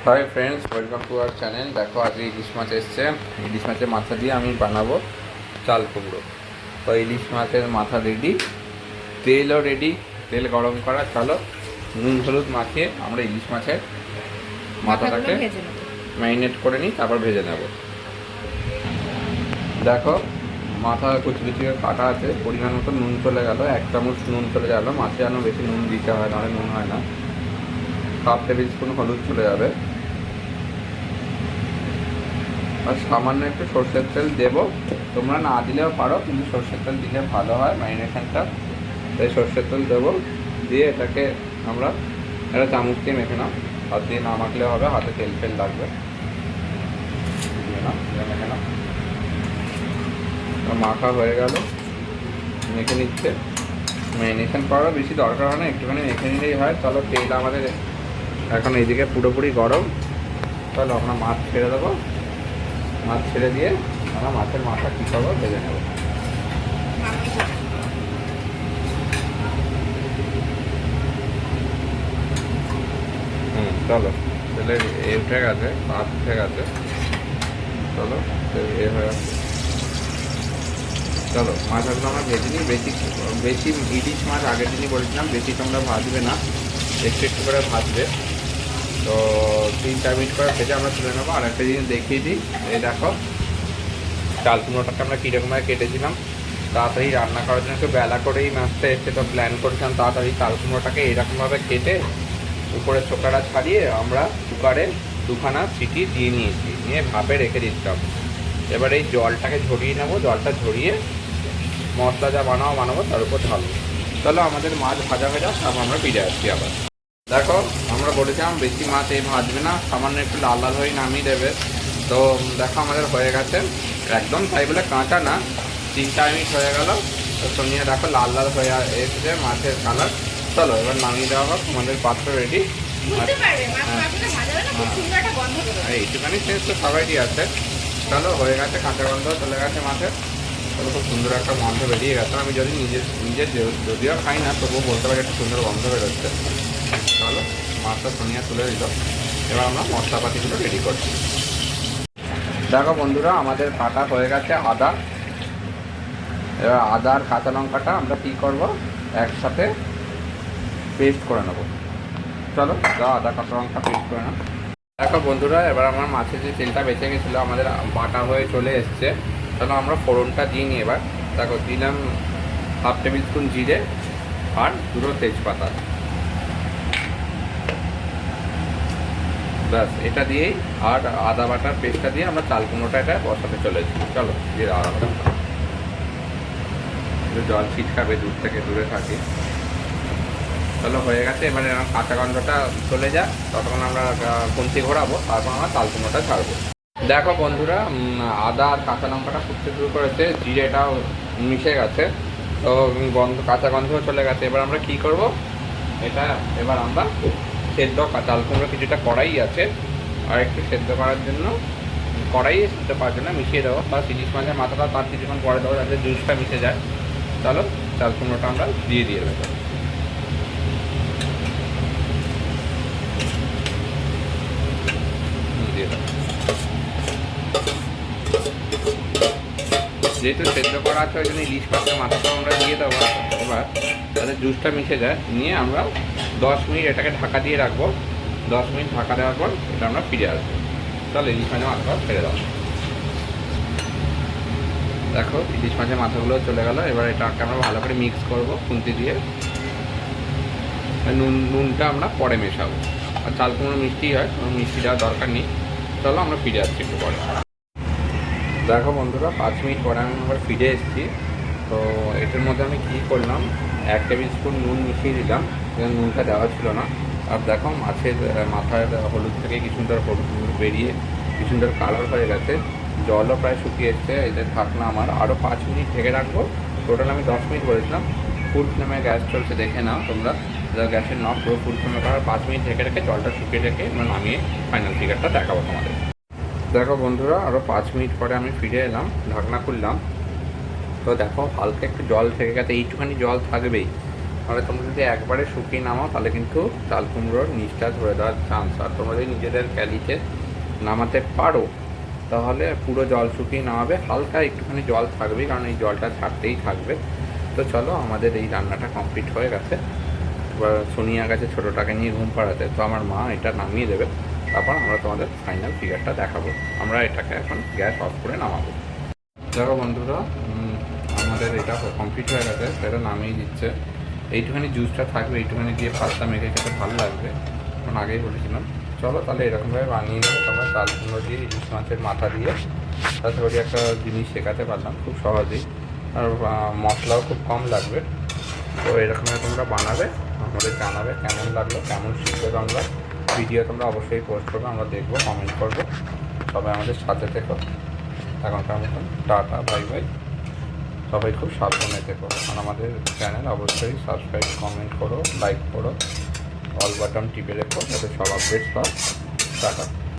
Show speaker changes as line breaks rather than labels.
Hi friends, welcome to our channel. দেখো আজকে ইলিশ মাছ এসছে। ইলিশ মাছের মাথা দিয়ে আমি বানাবো চাল কুমড়ো। তো ইলিশ মাছের মাথা রেডি, তেলও রেডি, তেল গরম করা। চলো নুন হলুদ মাখিয়ে আমরা ইলিশ মাছের মাথাটাকে ম্যারিনেট করে নিই, তারপর ভেজে নেব। দেখো মাথা কুচি কুচি কাটা আছে, পরিমাণ মতো নুন চলে গেল, 1 চামচ নুন চলে গেল। মাছে যেন বেশি নুন দিতে হয়, নাহলে নুন হয় না। হাফ টেবিল স্পুন হলুদ চলে যাবে, আর সামান্য একটু সর্ষের তেল দেবো। তোমরা না দিলেও পারো, কিন্তু সর্ষের তেল দিলে ভালো হয় ম্যারিনেশনটা। তাই সর্ষের তেল দেবো, দিয়ে এটাকে আমরা একটা চামচ দিয়ে মেখে নাও। হাত দিয়ে না মাখলেও হবে, হাতে তেল ফেল লাগবে। মেখে নাও, মাখা হয়ে গেল, মেখে নিচ্ছে। ম্যারিনেশন করার বেশি দরকার হয় না, একটুখানি মেখে নিলেই হয়। চলো তেল আমাদের এখন এইদিকে পুরোপুরি গরম। চলো আমরা মাছ ছেড়ে দেবো। মাছ ছেড়ে দিয়ে আমরা মাছের মাথা কী করবো ভেজে নেব। চলো তেলের উঠে গেছে, ভাত উঠে গেছে। চলো হয়ে গেছে। চলো মাছগুলো আমরা ভেজে নিই। বেশি বেশি ইলিশ মাছ আগের দিনই বলেছিলাম বেশি তোমরা ভাজবে না, একটু একটু করে ভাজবে। তো 3-4 মিনিট করে ভেজে আমরা তুলে নেবো। আর একটা জিনিস দেখিয়ে দিই, এই দেখো চাল কুমড়োটাকে আমরা কীরকমভাবে কেটেছিলাম। তাড়াতাড়ি রান্না করার জন্য একটু বেলা করেই মাছটা এসছে, তো প্ল্যান করেছিলাম তাড়াতাড়ি চাল কুমড়োটাকে এরকমভাবে কেটে উপরে চোকাটা ছাড়িয়ে আমরা কুকারে 2খানা সিটি দিয়ে নিয়েছি, নিয়ে ভাপে রেখে দিতাম। এবার এই জলটাকে ঝরিয়ে নেবো, জলটা ঝরিয়ে মশলা যা বানাবো তার উপর ঢালবো। চলো আমাদের মাছ ভাজা ভাজা, তারপর আমরা ফিরে আসছি আবার। দেখো আমরা বলেছিলাম বেশি মাছ এই ভাজবে না, সামান্য একটু লাল লাল হয়ে নামিয়ে দেবে। তো দেখো আমাদের হয়ে গেছে, একদম তাই বলে কাঁচা না, 3-4 মিনিট হয়ে গেল। তো শুনিয়ে দেখো লাল লাল হয়ে এসছে মাছের কালার। চলো এবার নামিয়ে দেওয়া হোক, আমাদের পাত্র রেডি। এইটুখানি সেন্স তো সবাইই আছে। চলো হয়ে গেছে, কাঁচা গন্ধ চলে গেছে মাছের। তাহলে খুব সুন্দর একটা গন্ধ বেরিয়ে গেছে। আমি যদি নিজের যদিও খাই না, তবুও বলতে পারি একটা সুন্দর গন্ধ বেরোচ্ছে। চলো মাছটা সোনিয়া তুলে দিল, এবার আমরা মশলাপাতিগুলো রেডি করছি। দেখো বন্ধুরা আমাদের কাটা হয়ে গেছে আদা। এবার আদা আর কাঁচা লঙ্কাটা আমরা কী করবো, একসাথে পেস্ট করে নেবো। চলো আদা কাঁচা লঙ্কা পেস্ট করে নাও। দেখো বন্ধুরা এবার আমার মাছের যে তেলটা বেঁচে গেছিলো আমাদের বাটা হয়ে চলে এসছে। চলো আমরা ফোড়নটা দিই নি এবার। দেখো দিলাম হাফ টেবিল স্পুন জিরে আর 2 তেজপাতা। ব্যাস এটা দিয়েই আর আদা বাটার পেস্টটা দিয়ে আমরা চাল কুমড়োটা এটা বসাতে চলেছি। চলো দিয়ে জল ছিটকাবে, দূর থেকে দূরে থাকি। চলো হয়ে গেছে, এবারে কাঁচা গন্ধটা চলে যায়, ততক্ষণ আমরা কঞ্চি ঘোরাবো, তারপর আমরা চাল কুমড়োটা ছাড়বো। দেখো বন্ধুরা আদা আর কাঁচা লঙ্কাটা ফুটতে শুরু করেছে, জিরেটাও মিশে গেছে, তো কাঁচা গন্ধও চলে গেছে। এবার আমরা কি করব, এটা এবার আমরা সেদ্ধ চাল কুমড়ো কিছুটা কড়াই আছে, আর একটু সেদ্ধ করার জন্য কড়াই সেদ্ধ করার জন্য মিশিয়ে দেবো, বা ইলিশ মাছের মাথাটা তার কিছুক্ষণ পরে দেবো যাতে জুসটা মিশে যায়। চলো চাল কুমড়োটা আমরা দিয়ে দেবো। যেহেতু সেদ্ধ করা আছে ওই জন্য ইলিশ মাছের মাথাটা আমরা দিয়ে দেবো। এবার তাতে জুসটা মিশে যায়, নিয়ে আমরা 10 মিনিট এটাকে ঢাকা দিয়ে রাখবো। 10 মিনিট ঢাকা দেওয়ার পর এটা আমরা ফিরে আসবো। চলো ইলিশ মাছের মাথাটা ছেড়ে দাও। দেখো ইলিশ মাছের মাথাগুলো চলে গেলো। এবার এটাকে আমরা ভালো করে মিক্স করবো খুন্তি দিয়ে। নুনটা আমরা পরে মেশাবো, আর চাল কুমড়ো মিষ্টি হয়, কোনো মিষ্টি দেওয়ার দরকার নেই। চলো আমরা ফিরে আসছি একটু পরে। দেখো বন্ধুরা 5 মিনিট পরে আমি আবার ফিরে এসেছি। তো এটার মধ্যে আমি কী করলাম, 1 টেবিল স্পুন নুন মিশিয়ে দিলাম, নুনটা দেওয়া ছিল না। আর দেখো মাছের মাথায় হলুদ থেকে কি সুন্দর হলুদ বেরিয়ে কি সুন্দর কালার হয়ে গেছে, জলও প্রায় শুকিয়ে এসছে। এদের ঢাকনা আমার আরও 5 মিনিট ঢেকে রাখবো। টোটাল আমি 10 মিনিট বলেছিলাম। ফুল ফ্লেমে গ্যাস চলছে, দেখে নাও তোমরা, গ্যাসের নব পুরো ফুল ফ্লেমে করার 5 মিনিট ঢেকে রেখে জলটা শুকিয়ে রেখে নামিয়ে ফাইনাল ফিগারটা দেখাবো তোমাদের। দেখো বন্ধুরা আরও 5 মিনিট পরে আমি ফিরে এলাম, ঢাকনা খুললাম। তো দেখো হালকা একটু জল থেকে গেছে, এইটুখানি জল থাকবেই। তাহলে তোমরা যদি একবারে শুকিয়ে নামাও তাহলে কিন্তু চাল কুমড়োর নিচটা ধরে দেওয়ার চান্স। আর তোমরা যদি নিজেদের ক্যালিতে নামাতে পারো তাহলে পুরো জল শুকিয়ে নামাবে, হালকা একটুখানি জল থাকবে কারণ এই জলটা ছাড়তেই থাকবে। তো চলো আমাদের এই রান্নাটা কমপ্লিট হয়ে গেছে। এবার সোনিয়া গেছে ছোটোটাকে নিয়ে ঘুম পাড়াতে, তো আমার মা এটা নামিয়ে দেবে, তারপর আমরা তোমাদের ফাইনাল ফিগারটা দেখাবো। আমরা এটাকে এখন গ্যাস অফ করে নামাবো। দেখো বন্ধুরা, আমাদের এটা কমপ্লিট হয়ে গেছে, সেটা নামিয়ে দিচ্ছে। এইটুখানি জুসটা থাকবে, এইটুখানি দিয়ে পাস্তা মেখে খেতে ভালো লাগবে, কারণ আগেই বলেছিলাম। চলো তাহলে এরকমভাবে বানিয়ে নেবে তোমরা চাল কুমড়ো দিয়ে ইলিশ মাছের মাথা দিয়ে। তাতে করে একটা জিনিস শেখাতে পারলাম খুব সহজেই, আর মশলাও খুব কম লাগবে। তো এরকমভাবে তোমরা বানাবে, আমাদের জানাবে কেমন লাগলো, কেমন শিখবে তোমরা। ভিডিও তোমরা অবশ্যই পোস্ট করবে, আমরা দেখবো, কমেন্ট করবো। সবাই আমাদের সাথে থেকো। এখনকার মতন টাটা, বাই বাই। সবাই খুব সাবধানে থেকো, আর আমাদের চ্যানেল অবশ্যই সাবস্ক্রাইব, কমেন্ট করো, লাইক করো, অল বাটন টিপে রেখো যাতে সব আপডেটস পাও। টাটা।